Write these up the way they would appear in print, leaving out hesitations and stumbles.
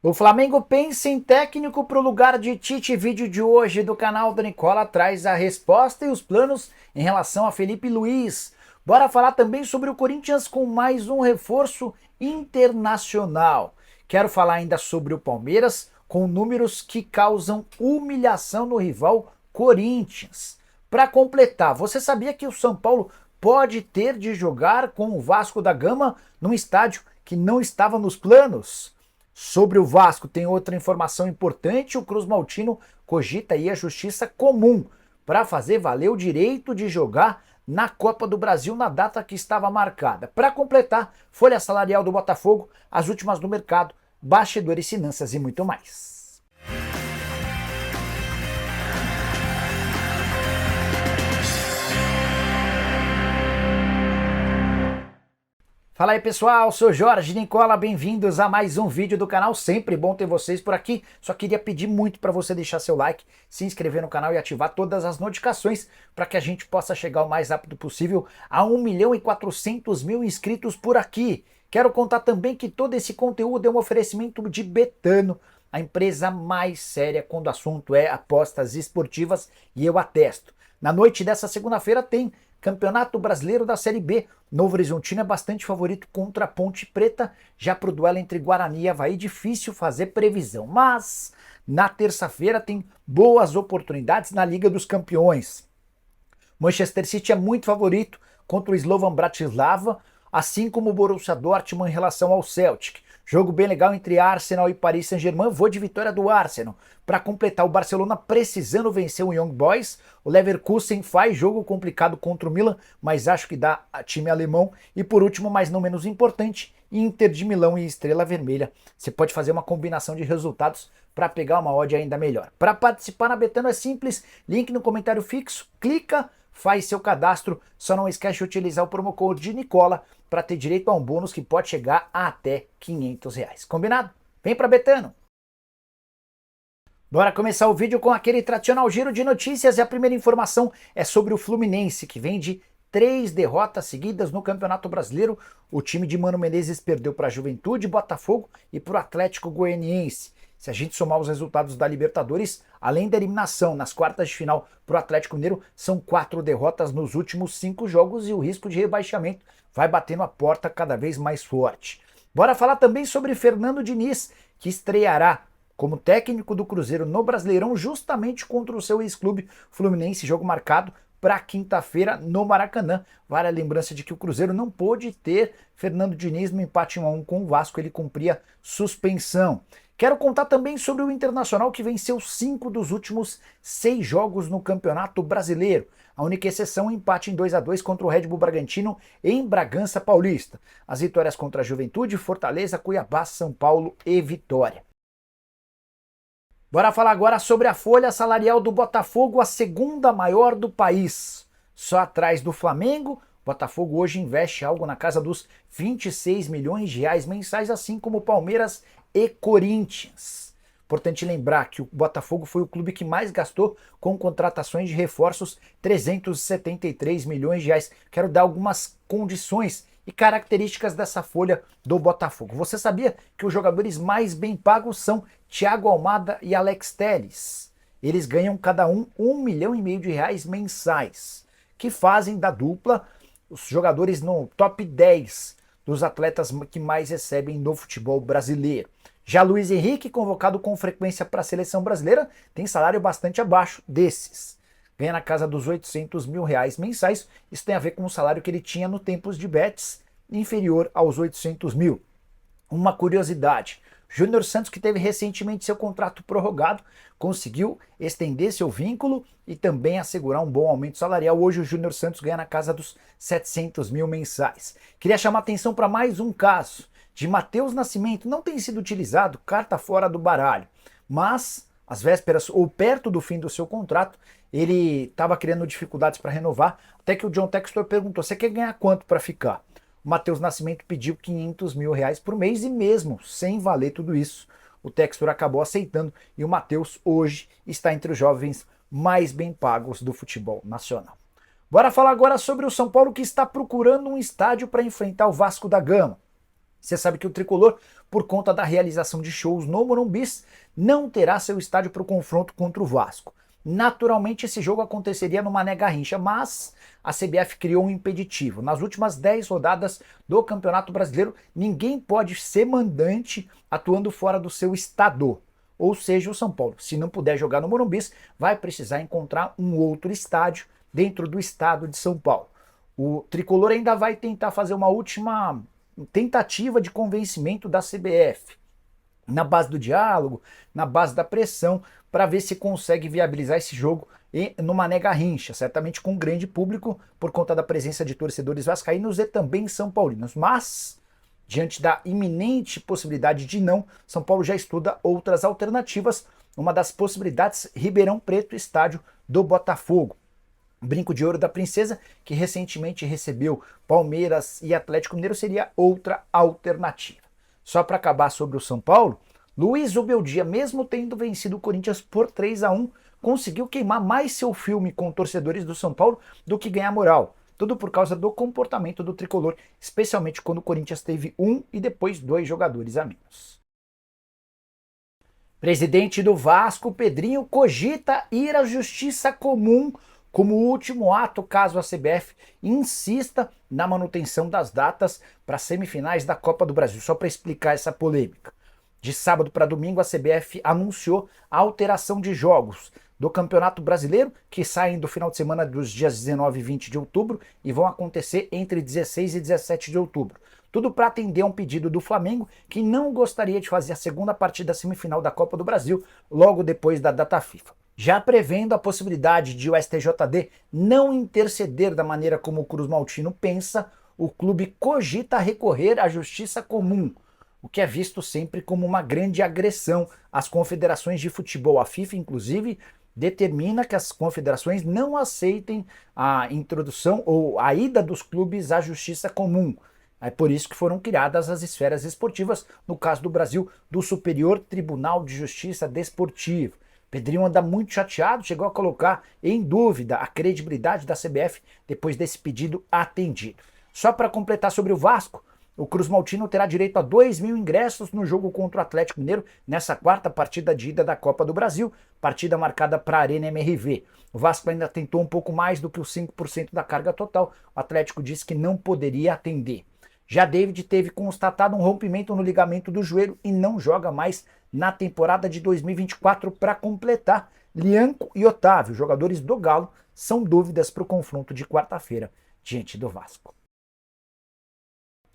O Flamengo pensa em técnico para o lugar de Tite. Vídeo de hoje do canal da Nicola traz a resposta e os planos em relação a Felipe Luiz. Bora falar também sobre o Corinthians com mais um reforço internacional. Quero falar ainda sobre o Palmeiras com números que causam humilhação no rival Corinthians. Para completar, você sabia que o São Paulo pode ter de jogar com o Vasco da Gama num estádio que não estava nos planos? Sobre o Vasco, tem outra informação importante: o Cruz Maltino cogita aí a justiça comum para fazer valer o direito de jogar na Copa do Brasil na data que estava marcada. Para completar, folha salarial do Botafogo, as últimas do mercado, bastidores, finanças e muito mais. Fala aí pessoal, sou Jorge Nicola, bem-vindos a mais um vídeo do canal, sempre bom ter vocês por aqui. Só queria pedir muito para você deixar seu like, se inscrever no canal e ativar todas as notificações para que a gente possa chegar o mais rápido possível a 1.400.000 inscritos por aqui. Quero contar também que todo esse conteúdo é um oferecimento de Betano, a empresa mais séria quando o assunto é apostas esportivas, e eu atesto. Na noite dessa segunda-feira tem Campeonato Brasileiro da Série B. Novo Horizontino é bastante favorito contra a Ponte Preta. Já para o duelo entre Guarani e Avaí, difícil fazer previsão. Mas na terça-feira tem boas oportunidades na Liga dos Campeões. Manchester City é muito favorito contra o Slovan Bratislava, assim como o Borussia Dortmund em relação ao Celtic. Jogo bem legal entre Arsenal e Paris Saint-Germain. Vou de vitória do Arsenal. Para completar, o Barcelona precisando vencer o Young Boys. O Leverkusen faz jogo complicado contra o Milan, mas acho que dá a time alemão. E por último, mas não menos importante, Inter de Milão e Estrela Vermelha. Você pode fazer uma combinação de resultados para pegar uma odd ainda melhor. Para participar na Betano é simples, link no comentário fixo, clica, faz seu cadastro, só não esquece de utilizar o promo code Nicola para ter direito a um bônus que pode chegar a até R$500. Combinado? Vem para Betano! Bora começar o vídeo com aquele tradicional giro de notícias, e a primeira informação é sobre o Fluminense, que vem de 3 derrotas seguidas no Campeonato Brasileiro. O time de Mano Menezes perdeu para a Juventude, Botafogo e para o Atlético Goianiense. Se a gente somar os resultados da Libertadores, além da eliminação nas quartas de final para o Atlético Mineiro, são 4 derrotas nos últimos 5 jogos e o risco de rebaixamento vai batendo a porta cada vez mais forte. Bora falar também sobre Fernando Diniz, que estreará como técnico do Cruzeiro no Brasileirão justamente contra o seu ex-clube Fluminense, jogo marcado para quinta-feira no Maracanã. Vale a lembrança de que o Cruzeiro não pôde ter Fernando Diniz no empate 1-1 com o Vasco, ele cumpria suspensão. Quero contar também sobre o Internacional, que venceu 5 dos últimos 6 jogos no Campeonato Brasileiro. A única exceção é o empate em 2-2 contra o Red Bull Bragantino em Bragança Paulista. As vitórias contra a Juventude, Fortaleza, Cuiabá, São Paulo e Vitória. Bora falar agora sobre a folha salarial do Botafogo, a segunda maior do país. Só atrás do Flamengo, Botafogo hoje investe algo na casa dos R$26 milhões mensais, assim como Palmeiras e Corinthians. Importante lembrar que o Botafogo foi o clube que mais gastou com contratações de reforços, R$373 milhões. Quero dar algumas condições e características dessa folha do Botafogo. Você sabia que os jogadores mais bem pagos são Thiago Almada e Alex Telles? Eles ganham cada um R$1,5 milhão mensais, que fazem da dupla os jogadores no top 10 dos atletas que mais recebem no futebol brasileiro. Já Luiz Henrique, convocado com frequência para a seleção brasileira, tem salário bastante abaixo desses. Ganha na casa dos R$800 mil mensais. Isso tem a ver com o salário que ele tinha no Tempos de Betis, inferior aos 800 mil. Uma curiosidade: Júnior Santos, que teve recentemente seu contrato prorrogado, conseguiu estender seu vínculo e também assegurar um bom aumento salarial. Hoje o Júnior Santos ganha na casa dos 700 mil mensais. Queria chamar atenção para mais um caso de Matheus Nascimento. Não tem sido utilizado, carta fora do baralho, mas às vésperas ou perto do fim do seu contrato, ele estava criando dificuldades para renovar, até que o John Textor perguntou: você quer ganhar quanto para ficar? O Matheus Nascimento pediu R$500 mil por mês, e mesmo sem valer tudo isso, o Textor acabou aceitando, e o Matheus hoje está entre os jovens mais bem pagos do futebol nacional. Bora falar agora sobre o São Paulo, que está procurando um estádio para enfrentar o Vasco da Gama. Você sabe que o Tricolor, por conta da realização de shows no Morumbi, não terá seu estádio para o confronto contra o Vasco. Naturalmente esse jogo aconteceria no Mané Garrincha, mas a CBF criou um impeditivo. Nas últimas 10 rodadas do Campeonato Brasileiro, ninguém pode ser mandante atuando fora do seu estado. Ou seja, o São Paulo, se não puder jogar no Morumbi, vai precisar encontrar um outro estádio dentro do estado de São Paulo. O Tricolor ainda vai tentar fazer uma última tentativa de convencimento da CBF, na base do diálogo, na base da pressão, para ver se consegue viabilizar esse jogo no Mané Garrincha, certamente com um grande público por conta da presença de torcedores vascaínos e também são paulinos. Mas, diante da iminente possibilidade de não, São Paulo já estuda outras alternativas. Uma das possibilidades, Ribeirão Preto, estádio do Botafogo. Brinco de Ouro da Princesa, que recentemente recebeu Palmeiras e Atlético Mineiro, seria outra alternativa. Só para acabar sobre o São Paulo, Luiz Obeldia, mesmo tendo vencido o Corinthians por 3-1, conseguiu queimar mais seu filme com torcedores do São Paulo do que ganhar moral. Tudo por causa do comportamento do tricolor, especialmente quando o Corinthians teve um e depois 2 jogadores a menos. Presidente do Vasco, Pedrinho, cogita ir à Justiça Comum como último ato caso a CBF insista na manutenção das datas para as semifinais da Copa do Brasil. Só para explicar essa polêmica. De sábado para domingo, a CBF anunciou a alteração de jogos do Campeonato Brasileiro, que saem do final de semana dos dias 19 e 20 de outubro e vão acontecer entre 16 e 17 de outubro. Tudo para atender a um pedido do Flamengo, que não gostaria de fazer a segunda partida semifinal da Copa do Brasil logo depois da data FIFA. Já prevendo a possibilidade de o STJD não interceder da maneira como o Cruz Maltino pensa, o clube cogita recorrer à Justiça Comum, o que é visto sempre como uma grande agressão às confederações de futebol. A FIFA, inclusive, determina que as confederações não aceitem a introdução ou a ida dos clubes à Justiça Comum. É por isso que foram criadas as esferas esportivas, no caso do Brasil, do Superior Tribunal de Justiça Desportiva. Pedrinho anda muito chateado, chegou a colocar em dúvida a credibilidade da CBF depois desse pedido atendido. Só para completar sobre o Vasco, o Cruz Maltino terá direito a 2.000 ingressos no jogo contra o Atlético Mineiro nessa quarta partida de ida da Copa do Brasil, partida marcada para a Arena MRV. O Vasco ainda tentou um pouco mais do que os 5% da carga total, o Atlético disse que não poderia atender. Já David teve constatado um rompimento no ligamento do joelho e não joga mais na temporada de 2024 para completar. Lianco e Otávio, jogadores do Galo, são dúvidas para o confronto de quarta-feira diante do Vasco.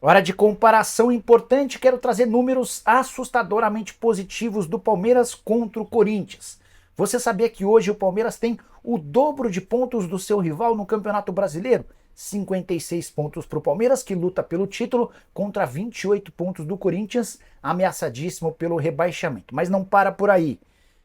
Hora de comparação importante, quero trazer números assustadoramente positivos do Palmeiras contra o Corinthians. Você sabia que hoje o Palmeiras tem o dobro de pontos do seu rival no Campeonato Brasileiro? 56 pontos para o Palmeiras, que luta pelo título, contra 28 pontos do Corinthians, ameaçadíssimo pelo rebaixamento. Mas não para por aí.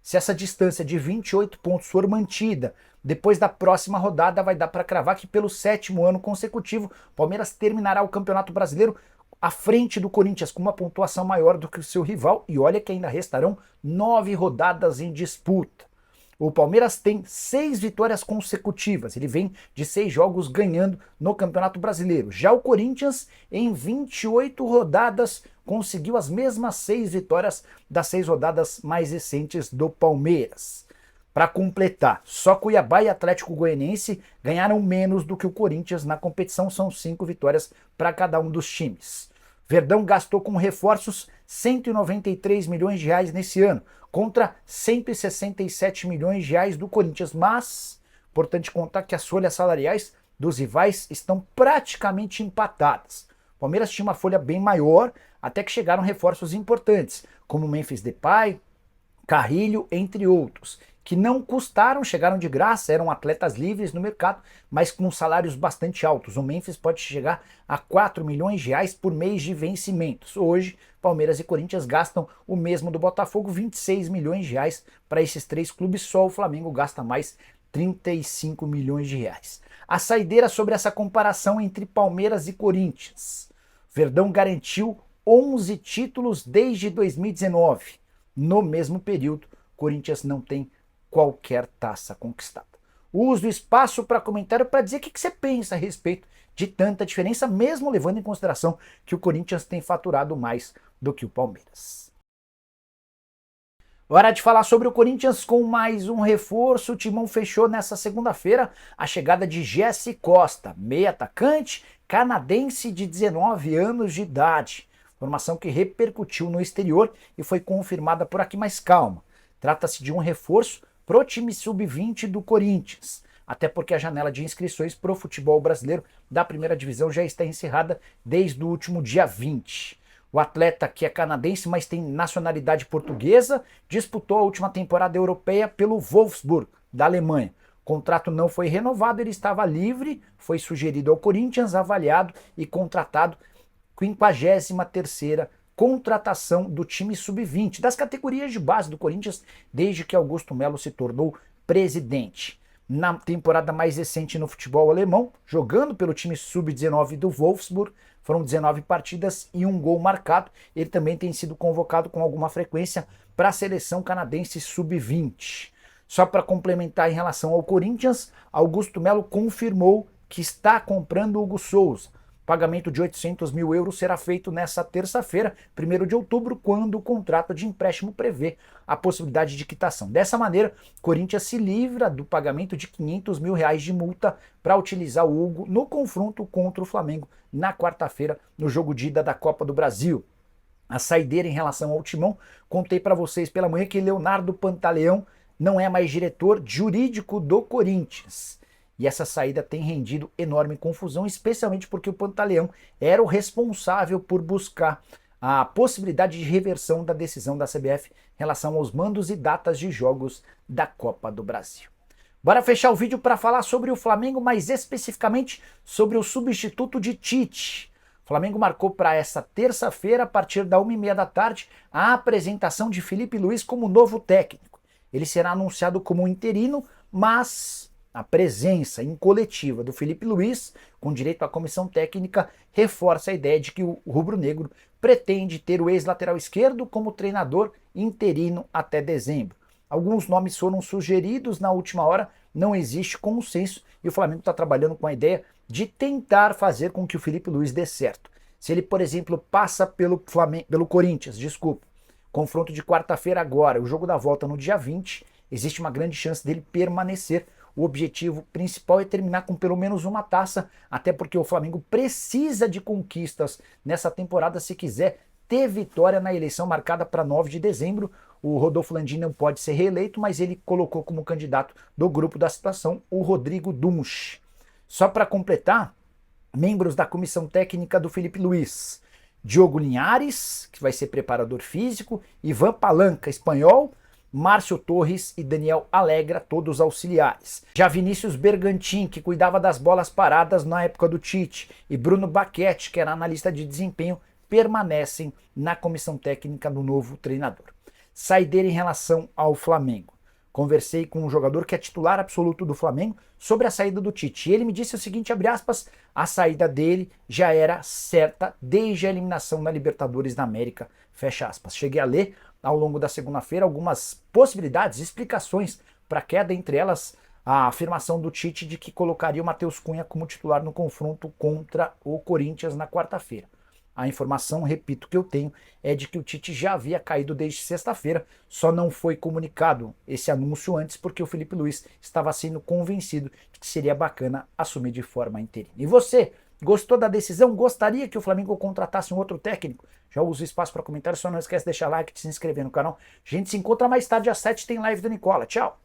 Se essa distância de 28 pontos for mantida, depois da próxima rodada vai dar para cravar que pelo 7º ano consecutivo, o Palmeiras terminará o Campeonato Brasileiro à frente do Corinthians, com uma pontuação maior do que o seu rival, e olha que ainda restarão 9 rodadas em disputa. O Palmeiras tem 6 vitórias consecutivas, ele vem de 6 jogos ganhando no Campeonato Brasileiro. Já o Corinthians, em 28 rodadas, conseguiu as mesmas 6 vitórias das 6 rodadas mais recentes do Palmeiras. Para completar, só Cuiabá e Atlético Goianiense ganharam menos do que o Corinthians na competição, são 5 vitórias para cada um dos times. Verdão gastou com reforços 193 milhões de reais nesse ano, contra 167 milhões de reais do Corinthians, mas importante contar que as folhas salariais dos rivais estão praticamente empatadas. O Palmeiras tinha uma folha bem maior, até que chegaram reforços importantes, como Memphis Depay, Carrilho, entre outros, que não custaram, chegaram de graça, eram atletas livres no mercado, mas com salários bastante altos. O Memphis pode chegar a 4 milhões de reais por mês de vencimentos. Hoje, Palmeiras e Corinthians gastam o mesmo do Botafogo, 26 milhões de reais para esses 3 clubes, só o Flamengo gasta mais 35 milhões de reais. A saideira sobre essa comparação entre Palmeiras e Corinthians. Verdão garantiu 11 títulos desde 2019. No mesmo período, Corinthians não tem qualquer taça conquistada. Uso o espaço para comentário para dizer o que você pensa a respeito de tanta diferença, mesmo levando em consideração que o Corinthians tem faturado mais do que o Palmeiras. Hora de falar sobre o Corinthians com mais um reforço. O Timão fechou nessa segunda-feira a chegada de Jesse Costa, meio atacante canadense de 19 anos de idade. Informação que repercutiu no exterior e foi confirmada por aqui, mas calma. Trata-se de um reforço pro time sub-20 do Corinthians. Até porque a janela de inscrições pro futebol brasileiro da primeira divisão já está encerrada desde o último dia 20. O atleta, que é canadense, mas tem nacionalidade portuguesa, disputou a última temporada europeia pelo Wolfsburg, da Alemanha. O contrato não foi renovado, ele estava livre, foi sugerido ao Corinthians, avaliado e contratado. 53ª contratação do time sub-20, das categorias de base do Corinthians, desde que Augusto Melo se tornou presidente. Na temporada mais recente no futebol alemão, jogando pelo time sub-19 do Wolfsburg, foram 19 partidas e um gol marcado. Ele também tem sido convocado com alguma frequência para a seleção canadense sub-20. Só para complementar em relação ao Corinthians, Augusto Melo confirmou que está comprando Hugo Souza. O pagamento de 800 mil euros será feito nesta terça-feira, 1º de outubro, quando o contrato de empréstimo prevê a possibilidade de quitação. Dessa maneira, o Corinthians se livra do pagamento de 500 mil reais de multa para utilizar o Hugo no confronto contra o Flamengo na quarta-feira, no jogo de ida da Copa do Brasil. A saideira em relação ao Timão, contei para vocês pela manhã que Leonardo Pantaleão não é mais diretor jurídico do Corinthians. E essa saída tem rendido enorme confusão, especialmente porque o Pantaleão era o responsável por buscar a possibilidade de reversão da decisão da CBF em relação aos mandos e datas de jogos da Copa do Brasil. Bora fechar o vídeo para falar sobre o Flamengo, mais especificamente sobre o substituto de Tite. O Flamengo marcou para essa terça-feira, a partir da 1h30 da tarde, a apresentação de Felipe Luiz como novo técnico. Ele será anunciado como interino, mas a presença em coletiva do Felipe Luiz, com direito à comissão técnica, reforça a ideia de que o rubro-negro pretende ter o ex-lateral esquerdo como treinador interino até dezembro. Alguns nomes foram sugeridos na última hora, não existe consenso e o Flamengo está trabalhando com a ideia de tentar fazer com que o Felipe Luiz dê certo. Se ele, por exemplo, passa pelo Corinthians, confronto de quarta-feira agora, o jogo da volta no dia 20, existe uma grande chance dele permanecer. O objetivo principal é terminar com pelo menos uma taça, até porque o Flamengo precisa de conquistas nessa temporada se quiser ter vitória na eleição marcada para 9 de dezembro. O Rodolfo Landim não pode ser reeleito, mas ele colocou como candidato do grupo da situação o Rodrigo Dunch. Só para completar, membros da comissão técnica do Felipe Luiz: Diogo Linhares, que vai ser preparador físico, Ivan Palanca, espanhol, Márcio Torres e Daniel Alegra, todos auxiliares. Já Vinícius Bergantin, que cuidava das bolas paradas na época do Tite, e Bruno Baquete, que era analista de desempenho, permanecem na comissão técnica do novo treinador. Saideira em relação ao Flamengo. Conversei com um jogador que é titular absoluto do Flamengo sobre a saída do Tite. E ele me disse o seguinte, abre aspas, a saída dele já era certa desde a eliminação na Libertadores da América, fecha aspas. Cheguei a ler ao longo da segunda-feira algumas possibilidades, explicações para a queda, entre elas a afirmação do Tite de que colocaria o Matheus Cunha como titular no confronto contra o Corinthians na quarta-feira. A informação, repito, que eu tenho é de que o Tite já havia caído desde sexta-feira, só não foi comunicado esse anúncio antes porque o Felipe Luiz estava sendo convencido de que seria bacana assumir de forma interina. E você, gostou da decisão? Gostaria que o Flamengo contratasse um outro técnico? Já usa o espaço para comentário, só não esquece de deixar like e de se inscrever no canal. A gente se encontra mais tarde às 7, tem live da Nicola. Tchau!